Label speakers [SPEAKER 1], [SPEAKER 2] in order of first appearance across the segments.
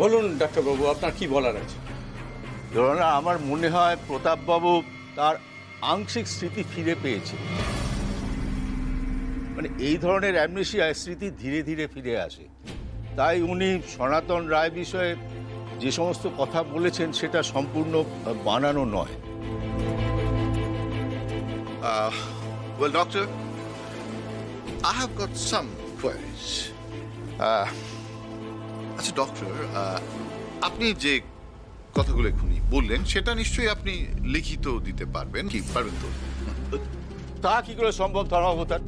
[SPEAKER 1] বলুন ডাক্তারবাবু, আপনার কি বলার আছে?
[SPEAKER 2] ধরুন, আমার মনে হয় প্রতাপবাবু তার আংশিক স্মৃতি ফিরে পেয়েছে। মানে এই ধরনের অ্যামনেশিয়ায় স্মৃতি ধীরে ধীরে ফিরে আসে। তাই উনি সনাতন রায় বিষয়ে যে সমস্ত কথা বলেছেন সেটা সম্পূর্ণ বানানো নয়।
[SPEAKER 3] Well, doctor, I have got some queries. আচ্ছা ডক্টর, আপনি যে কথাগুলো এখনই বললেন সেটা নিশ্চয়ই আপনি লিখিত দিতে পারবেন, কি পারবেন তো?
[SPEAKER 2] তা কি করে সম্ভব ধর্মাবতার?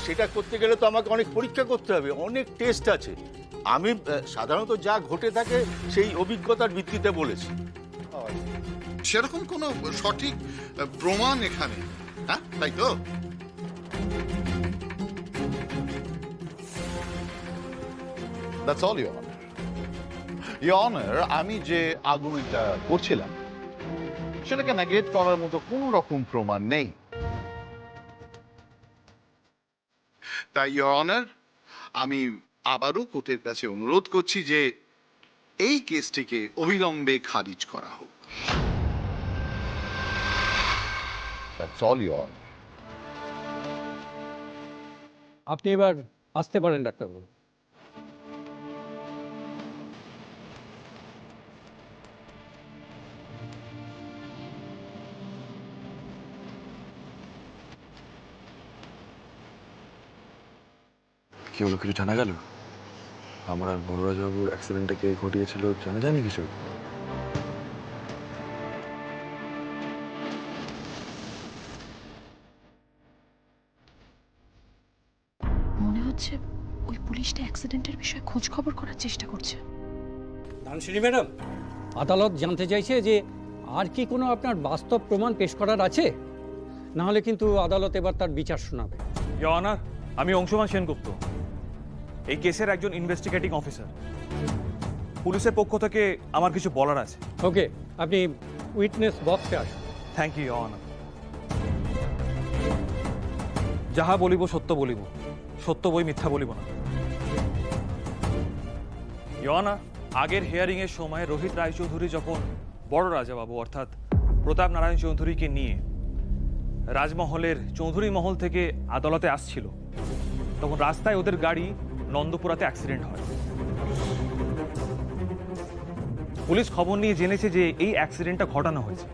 [SPEAKER 2] সেটা করতে গেলে তো আমাকে অনেক পরীক্ষা করতে হবে, অনেক টেস্ট আছে। আমি সাধারণত যা ঘটে থাকে সেই অভিজ্ঞতার ভিত্তিতে বলেছি।
[SPEAKER 3] সেরকম কোনো সঠিক প্রমাণ এখানে, হ্যাঁ তাই তো? That's all, Your Honor. Your Honor, আমি যে আর্গুমেন্টটা করছিলাম সেটাকে নেগেট করার মতো কোনো রকম প্রমাণ নেই। তাই Your Honor, আমি আবারও কোর্টের কাছে অনুরোধ করছি যে এই কেসটিকে অবিলম্বে খারিজ করা হোক। That's all, Your Honor.
[SPEAKER 1] আপনি এবার আসতে পারেন ডাক্তারবাবু।
[SPEAKER 4] কি হলো, কিছু জানা গেল? আমার আর বড়রাজবাবুর অ্যাক্সিডেন্টটা কে ঘটিয়েছিল জানা যায়নি কিছু?
[SPEAKER 5] মনে হচ্ছে ওই পুলিশটা অ্যাক্সিডেন্টের বিষয়ে খোঁজ খবর করার চেষ্টা করছে।
[SPEAKER 1] ধানসিনী ম্যাডাম, আদালত জানতে চাইছে যে আর কি কোনো আপনার বাস্তব প্রমাণ পেশ করার আছে, না হলে কিন্তু আদালত এবার তার বিচার শোনাবে।
[SPEAKER 6] ইওর অনার, আমি অংশুমান সেনগুপ্ত, এই কেসের একজন ইনভেস্টিগেটিং অফিসার। পুলিশের পক্ষ থেকে আমার কিছু বলার আছে।
[SPEAKER 1] ওকে, আপনি উইটনেস বক্সে আসুন।
[SPEAKER 6] Thank you your honour. যাহা বলিব সত্য বলিব, সত্য বই মিথ্যা বলিব না। ইওর অনার, আগের হিয়ারিং এর সময় রোহিত রায়চৌধুরী যখন বড় রাজাবাবু অর্থাৎ প্রতাপ নারায়ণ চৌধুরীকে নিয়ে রাজমহলের চৌধুরী মহল থেকে আদালতে আসছিল, তখন রাস্তায় ওদের গাড়ি নন্দপুরাতে অ্যাক্সিডেন্ট হয়। পুলিশ খবর নিয়ে জেনেছে যে এই অ্যাক্সিডেন্টটা ঘটানো হয়েছে।